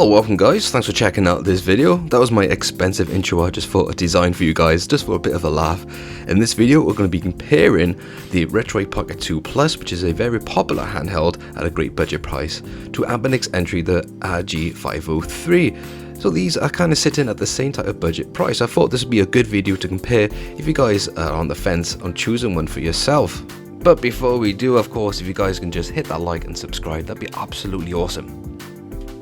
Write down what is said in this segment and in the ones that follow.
Well, welcome guys, thanks for checking out this video. That was my expensive intro I just thought I'd design for you guys, just for a bit of a laugh. In this video, we're going to be comparing the Retroid Pocket 2 Plus, which is a very popular handheld at a great budget price, to Anbernic's entry, the rg503. So these are kind of sitting at the same type of budget price. I thought this would be a good video to compare if you guys are on the fence on choosing one for yourself. But before we do, of course, if you guys can just hit that like and subscribe, that'd be absolutely awesome.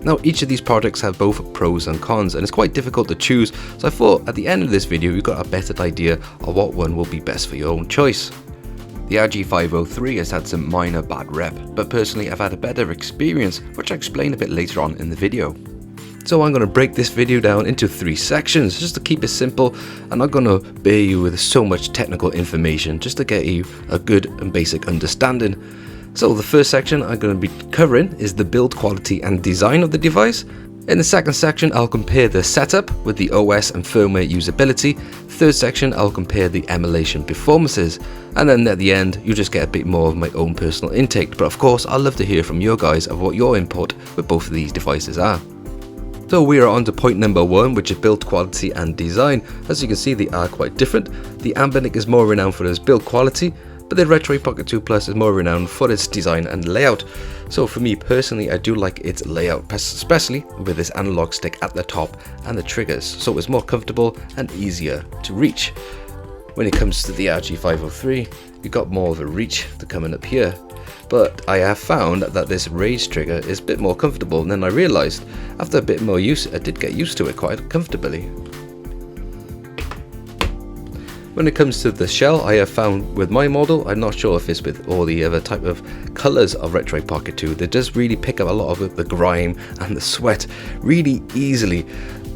Now, each of these products have both pros and cons, and it's quite difficult to choose, so I thought at the end of this video you got a better idea of what one will be best for your own choice. The rg503 has had some minor bad rep, but personally I've had a better experience, which I'll explain a bit later on in the video. So I'm going to break this video down into 3 sections, just to keep it simple. I'm not going to bear you with so much technical information, just to get you a good and basic understanding. So the first section I'm going to be covering is the build quality and design of the device. In the second section I'll compare the setup with the OS and firmware usability. Third section I'll compare the emulation performances, and then at the end you'll just get a bit more of my own personal intake. But of course I'd love to hear from you guys of what your input with both of these devices are. So we are on to point number 1, which is build quality and design. As you can see, they are quite different. The Anbernic is more renowned for its build quality, but the Retroid Pocket 2 Plus is more renowned for its design and layout. So for me personally, I do like its layout, especially with this analog stick at the top and the triggers, so it's more comfortable and easier to reach. When it comes to the rg503, you got more of a reach to coming up here, but I have found that this raised trigger is a bit more comfortable than I realized. After a bit more use, I did get used to it quite comfortably. When it comes to the shell, I have found with my model, I'm not sure if it's with all the other type of colors of Retroid Pocket 2, they just really pick up a lot of the grime and the sweat really easily.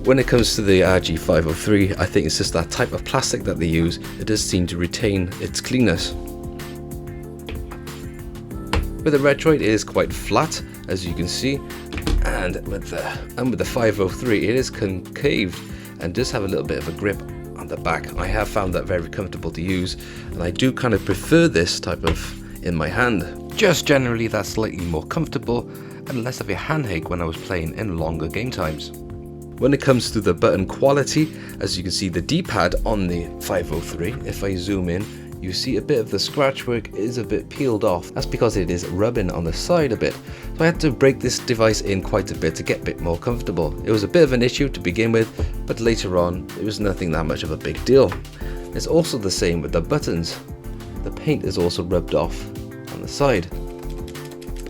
When it comes to the rg503, I think it's just that type of plastic that they use. It does seem to retain its cleanness. With the Retroid, it is quite flat, as you can see, and with the 503, it is concave and does have a little bit of a grip on the back. I have found that very comfortable to use, and I do kind of prefer this type of in my hand. Just generally that's slightly more comfortable and less of a handshake when I was playing in longer game times. When it comes to the button quality, as you can see, the D-pad on the 503, if I zoom in, you see a bit of the scratch work is a bit peeled off. That's because it is rubbing on the side a bit. So I had to break this device in quite a bit to get a bit more comfortable. It was a bit of an issue to begin with, but later on it was nothing that much of a big deal. It's also the same with the buttons. The paint is also rubbed off on the side.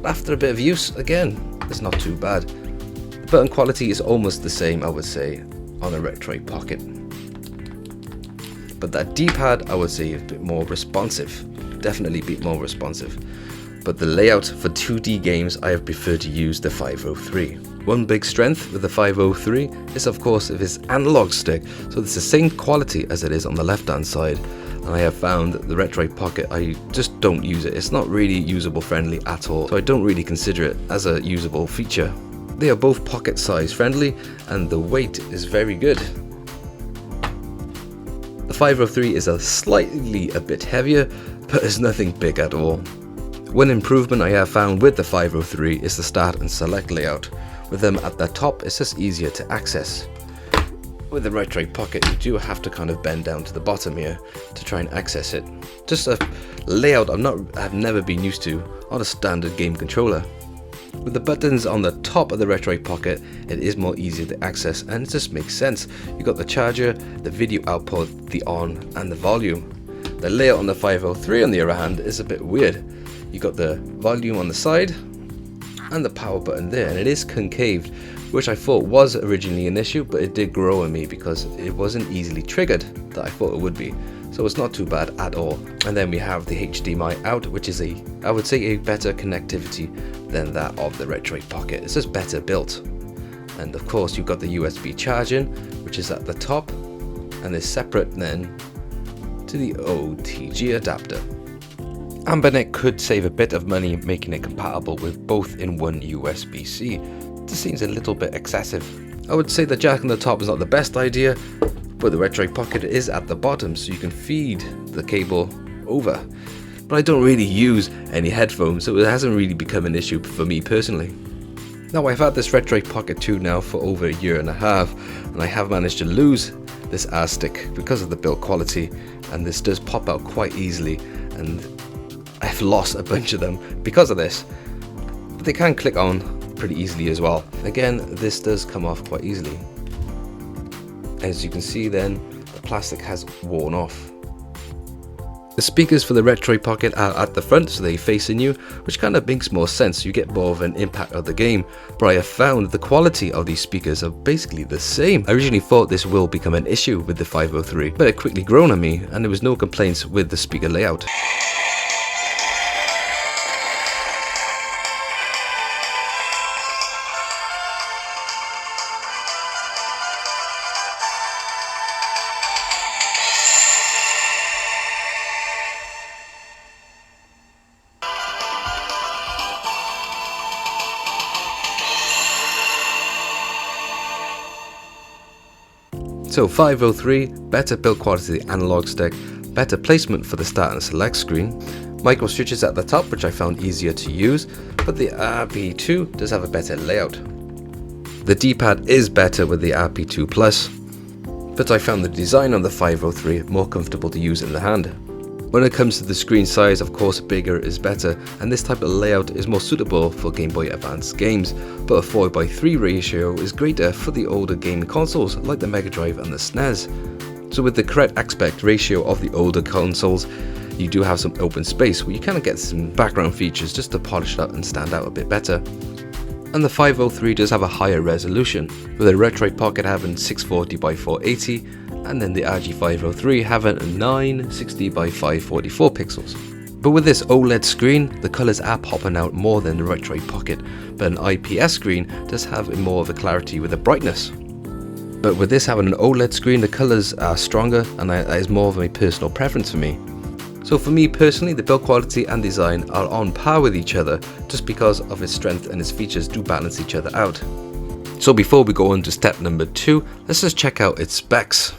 But after a bit of use, again, it's not too bad. The button quality is almost the same, I would say, on a Retroid Pocket. But that D-pad, I would say, is a bit more responsive. Definitely a bit more responsive. But the layout for 2D games, I have preferred to use the 503. One big strength with the 503 is, of course, of its analog stick. So it's the same quality as it is on the left-hand side. And I have found that the Retroid Pocket, I just don't use it. It's not really usable friendly at all. So I don't really consider it as a usable feature. They are both pocket size friendly, and the weight is very good. The 503 is slightly a bit heavier, but it's nothing big at all. One improvement I have found with the 503 is the start and select layout. With them at the top, it's just easier to access. With the Retroid Pocket, you do have to kind of bend down to the bottom here to try and access it. Just a layout I've never been used to on a standard game controller. With the buttons on the top of the Retroid Pocket, it is more easy to access, and it just makes sense. You got the charger, the video output, the on, and the volume. The layout on the 503 on the other hand is a bit weird. You got the volume on the side and the power button there, and it is concaved, which I thought was originally an issue, but it did grow on me because it wasn't easily triggered that I thought it would be. So it's not too bad at all. And then we have the HDMI out, which is I would say a better connectivity than that of the Retroid Pocket. It's just better built. And of course you've got the USB charging, which is at the top, and is separate then to the OTG adapter. Anbernic could save a bit of money making it compatible with both in one USB-C. This seems a little bit excessive. I would say the jack on the top is not the best idea, but the Retroid Pocket is at the bottom, so you can feed the cable over. But I don't really use any headphones, so it hasn't really become an issue for me personally. Now I've had this Retroid Pocket 2 now for over a year and a half, and I have managed to lose this R stick because of the build quality, and this does pop out quite easily, and I've lost a bunch of them because of this. But they can click on pretty easily as well. Again, this does come off quite easily. As you can see then, the plastic has worn off. The speakers for the Retroid Pocket are at the front, so they facing you, which kind of makes more sense. You get more of an impact of the game, but I have found the quality of these speakers are basically the same. I originally thought this will become an issue with the 503, but it quickly grown on me, and there was no complaints with the speaker layout. So 503, better build quality of the analog stick, better placement for the start and select screen, micro switches at the top which I found easier to use, but the RP2 does have a better layout. The D-pad is better with the RP2 Plus, but I found the design on the 503 more comfortable to use in the hand. When it comes to the screen size, of course bigger is better, and this type of layout is more suitable for Game Boy Advance games, but a 4:3 ratio is greater for the older gaming consoles like the Mega Drive and the SNES. So with the correct aspect ratio of the older consoles, you do have some open space where you kind of get some background features just to polish it up and stand out a bit better. And the 503 does have a higher resolution, with the Retroid Pocket having 640 by 480, and then the rg503 having 960 by 544 pixels. But with this OLED screen, the colours are popping out more than the Retroid Pocket, but an IPS screen does have more of a clarity with the brightness. But with this having an OLED screen, the colours are stronger, and that is more of a personal preference for me. So for me personally, the build quality and design are on par with each other, just because of its strength and its features do balance each other out. So before we go on to step number 2, let's just check out its specs.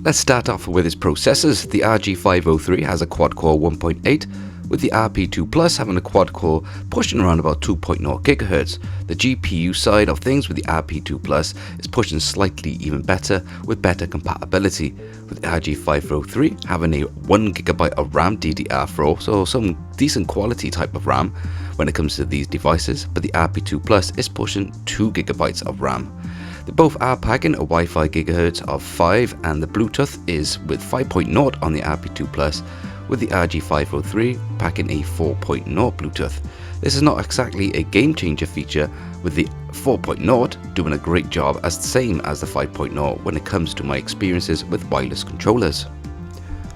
Let's start off with its processors. The rg503 has a quad-core 1.8, with the RP2 Plus having a quad-core pushing around about 2.0 GHz. The GPU side of things with the RP2 Plus is pushing slightly even better, with better compatibility, with the rg503 having a 1GB of RAM DDR4, so some decent quality type of RAM when it comes to these devices, but the RP2 Plus is pushing 2GB of RAM. They both are packing a Wi-Fi GHz of 5, and the Bluetooth is with 5.0 on the RP2 Plus, with the rg503 packing a 4.0 Bluetooth. This is not exactly a game changer feature, with the 4.0 doing a great job as the same as the 5.0 when it comes to my experiences with wireless controllers.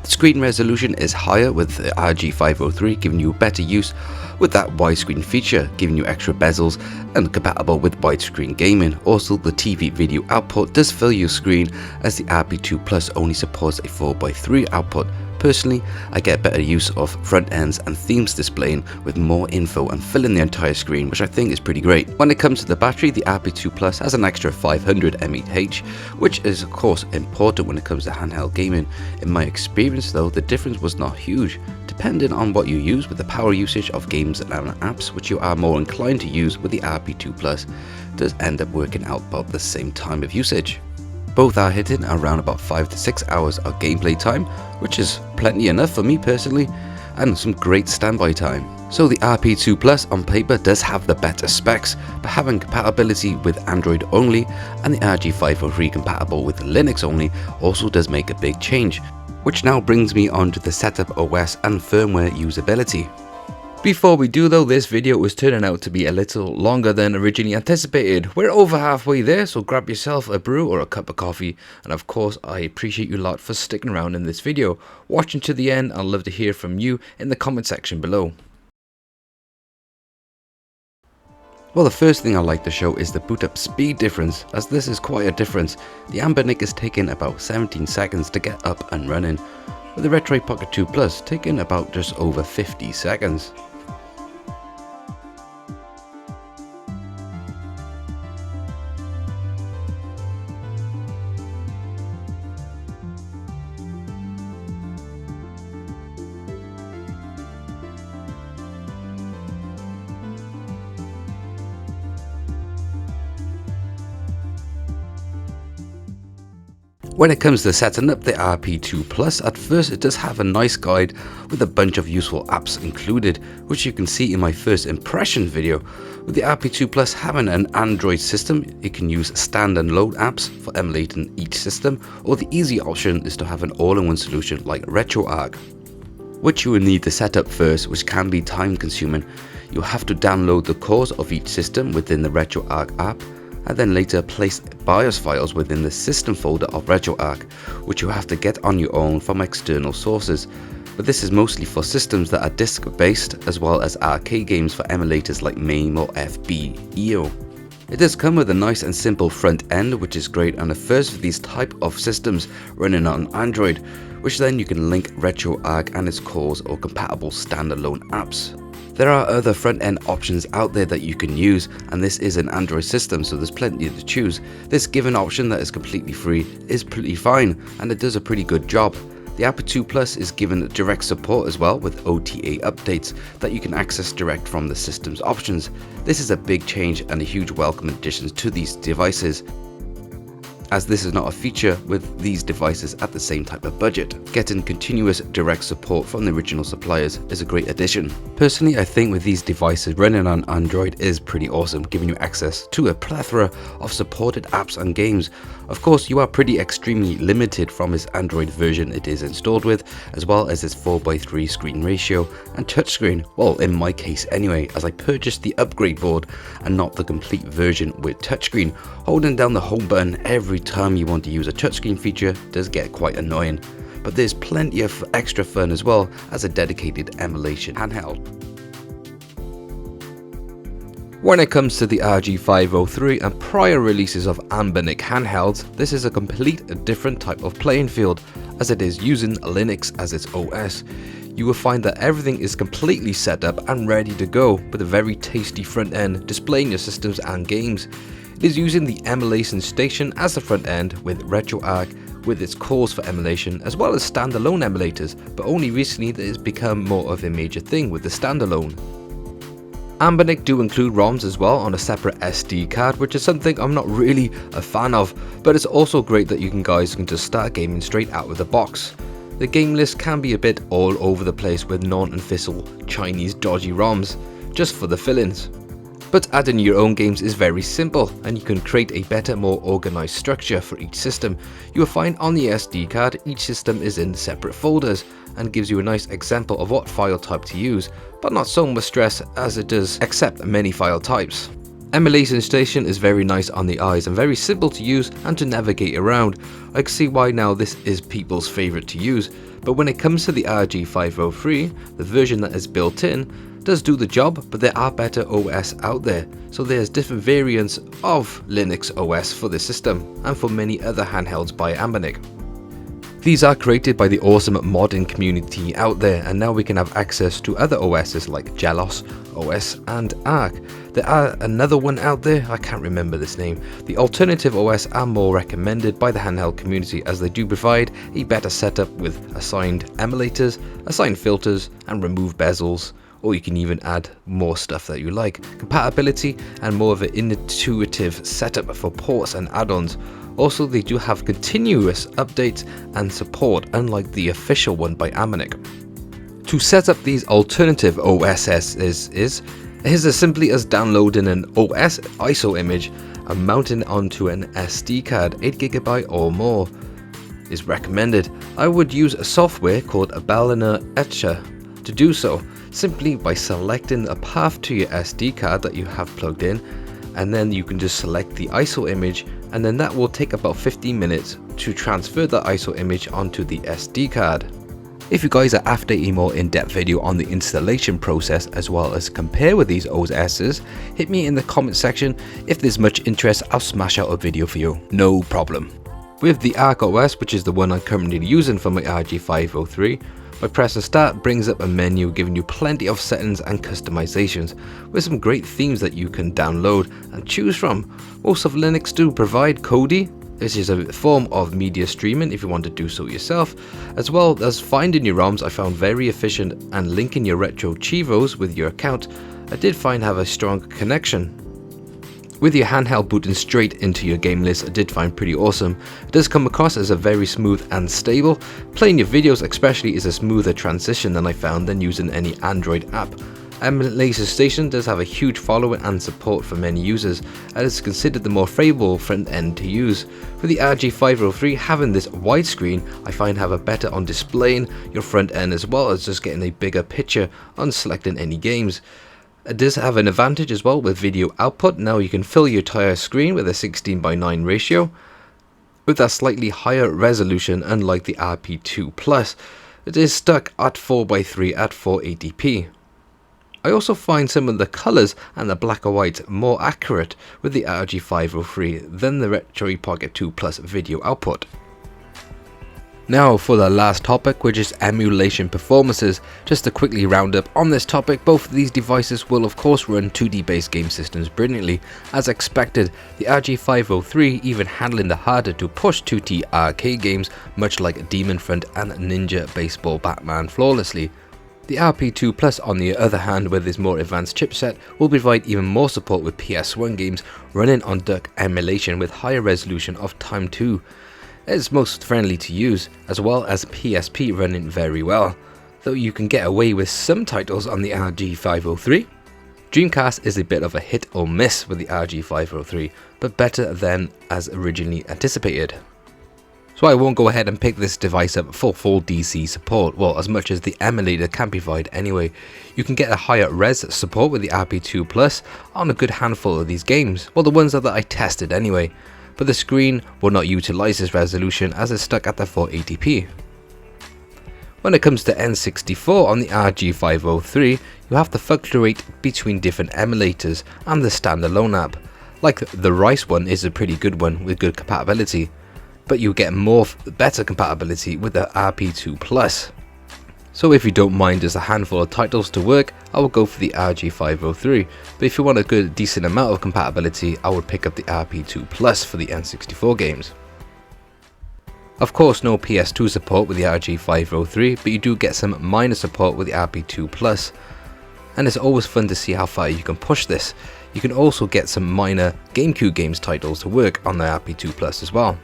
The screen resolution is higher with the rg503, giving you better use with that widescreen feature, giving you extra bezels and compatible with widescreen gaming. Also, the TV video output does fill your screen, as the RP2 Plus only supports a 4:3 output. Personally, I get better use of front ends and themes displaying with more info and filling the entire screen, which I think is pretty great. When it comes to the battery, the RP2 Plus has an extra 500 mAh, which is of course important when it comes to handheld gaming. In my experience though, the difference was not huge, depending on what you use with the power usage of games and apps, which you are more inclined to use with the RP2 Plus, does end up working out about the same time of usage. Both are hitting around about 5 to 6 hours of gameplay time, which is plenty enough for me personally, and some great standby time. So the RP2 Plus on paper does have the better specs, but having compatibility with Android only and the rg503 compatible with Linux only also does make a big change, which now brings me on to the setup OS and firmware usability. Before we do though, this video is turning out to be a little longer than originally anticipated. We're over halfway there, so grab yourself a brew or a cup of coffee, and of course I appreciate you a lot for sticking around in this video. Watching to the end, I'd love to hear from you in the comment section below. Well, the first thing I like to show is the boot up speed difference, as this is quite a difference. The Anbernic is taking about 17 seconds to get up and running, with the Retroid Pocket 2 Plus taking about just over 50 seconds. When it comes to setting up the RP2 Plus, at first it does have a nice guide with a bunch of useful apps included, which you can see in my first impression video. With the RP2 Plus having an Android system, you can use stand and load apps for emulating each system, or the easy option is to have an all-in-one solution like Retroid, which you will need to set up first, which can be time consuming. You'll have to download the cores of each system within the Retroid app, and then later place BIOS files within the system folder of Retroid, which you have to get on your own from external sources. But this is mostly for systems that are disk based, as well as arcade games for emulators like MAME or FB-EO. It does come with a nice and simple front end, which is great and the first for these type of systems running on Android, which then you can link Retroid and its cores or compatible standalone apps. There are other front-end options out there that you can use, and this is an Android system, so there's plenty to choose. This given option that is completely free is pretty fine, and it does a pretty good job. The RP2 Plus is given direct support as well with OTA updates that you can access direct from the system's options. This is a big change and a huge welcome addition to these devices, as this is not a feature with these devices at the same type of budget. Getting continuous direct support from the original suppliers is a great addition. Personally, I think with these devices running on Android is pretty awesome, giving you access to a plethora of supported apps and games. Of course, you are pretty extremely limited from its Android version it is installed with, as well as its 4:3 screen ratio and touchscreen. Well, in my case anyway, as I purchased the upgrade board and not the complete version with touchscreen. Holding down the home button every time you want to use a touchscreen feature does get quite annoying, but there's plenty of extra fun as well as a dedicated emulation handheld. When it comes to the rg503 and prior releases of Anbernic handhelds, this is a complete different type of playing field, as it is using Linux as its OS. You will find that everything is completely set up and ready to go, with a very tasty front end displaying your systems and games. It is using the Emulation Station as the front end with Retroid with its cores for emulation, as well as standalone emulators, but only recently that it's become more of a major thing with the standalone. Anbernic do include ROMs as well on a separate SD card, which is something I'm not really a fan of, but it's also great that you guys can just start gaming straight out of the box. The game list can be a bit all over the place with non-official Chinese dodgy ROMs, just for the fill-ins. But adding your own games is very simple, and you can create a better, more organized structure for each system. You will find on the SD card each system is in separate folders and gives you a nice example of what file type to use, but not so much stress as it does accept many file types. Emulation Station is very nice on the eyes and very simple to use and to navigate around. I can see why now this is people's favorite to use, but when it comes to the rg503, the version that is built in does do the job, but there are better OS out there, so there's different variants of Linux OS for this system and for many other handhelds by Anbernic. These are created by the awesome modding community out there, and now we can have access to other OSs like Gelos OS and Arc. There are another one out there, I can't remember this name. The alternative OS are more recommended by the handheld community, as they do provide a better setup with assigned emulators, assigned filters, and remove bezels, or you can even add more stuff that you like, compatibility, and more of an intuitive setup for ports and add-ons. Also, they do have continuous updates and support, unlike the official one by Anbernic. To set up these alternative OSs is as simply as downloading an OS ISO image and mounting it onto an SD card, 8GB or more is recommended. I would use a software called Emulation Etcher to do so, simply by selecting a path to your SD card that you have plugged in, and then you can just select the ISO image, and then that will take about 15 minutes to transfer the ISO image onto the SD card. If you guys are after a more in-depth video on the installation process as well as compare with these OSs, hit me in the comment section. If there's much interest, I'll smash out a video for you, no problem. With the Arc OS, which is the one I'm currently using for my rg503, by pressing start brings up a menu giving you plenty of settings and customizations with some great themes that you can download and choose from. Most of Linux do provide Kodi, which is a form of media streaming if you want to do so yourself, as well as finding your ROMs. I found very efficient, and linking your retro chivos with your account I did find have a strong connection. With your handheld booting straight into your game list, I did find pretty awesome. It does come across as a very smooth and stable. Playing your videos especially is a smoother transition than I found than using any Android app. Emulation Station does have a huge following and support for many users, and is considered the more favourable front end to use. With the rg503 having this widescreen, I find have a better on displaying your front end as well as just getting a bigger picture on selecting any games. It does have an advantage as well with video output. Now you can fill your entire screen with a 16:9 ratio. With a slightly higher resolution, unlike the RP2 Plus, it is stuck at 4:3 at 480p. I also find some of the colours and the black and white more accurate with the rg503 than the Retroid Pocket 2 Plus video output. Now for the last topic, which is Emulation Performances. Just to quickly round up on this topic, both of these devices will of course run 2D based game systems brilliantly. As expected, the rg503 even handling the harder to push 2D arcade games much like Demon Front and Ninja Baseball Batman flawlessly. The RP2 Plus on the other hand, with its more advanced chipset, will provide even more support with PS1 games running on duck emulation with higher resolution of Time 2. It's most friendly to use, as well as PSP running very well, though you can get away with some titles on the rg503. Dreamcast is a bit of a hit or miss with the rg503, but better than as originally anticipated. So I won't go ahead and pick this device up for full DC support, well, as much as the emulator can provide anyway. You can get a higher res support with the RP2 Plus on a good handful of these games, well, the ones that I tested anyway, but the screen will not utilise this resolution as it's stuck at the 480p. When it comes to N64 on the rg503, you have to fluctuate between different emulators and the standalone app. Like the Rice one is a pretty good one with good compatibility, but you get better compatibility with the RP2 Plus. So if you don't mind just a handful of titles to work, I will go for the rg503, but if you want a good decent amount of compatibility, I would pick up the RP2 Plus for the N64 games. Of course, no PS2 support with the rg503, but you do get some minor support with the RP2 Plus, and it's always fun to see how far you can push this. You can also get some minor GameCube games titles to work on the RP2 Plus as well.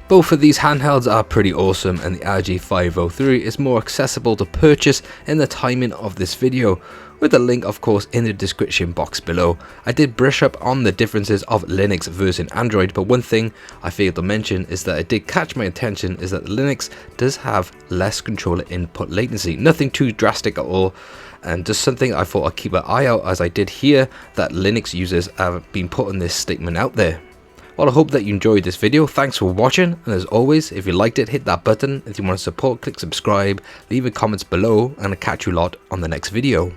Both of these handhelds are pretty awesome, and the rg503 is more accessible to purchase in the timing of this video, with a link of course in the description box below. I did brush up on the differences of Linux versus Android, but one thing I failed to mention is that it did catch my attention is that Linux does have less controller input latency. Nothing too drastic at all, and just something I thought I'd keep an eye out, as I did hear that Linux users have been putting this statement out there. Well, I hope that you enjoyed this video. Thanks for watching, and as always, if you liked it, hit that button. If you want to support, click subscribe, leave a comments below, and I'll catch you lot on the next video.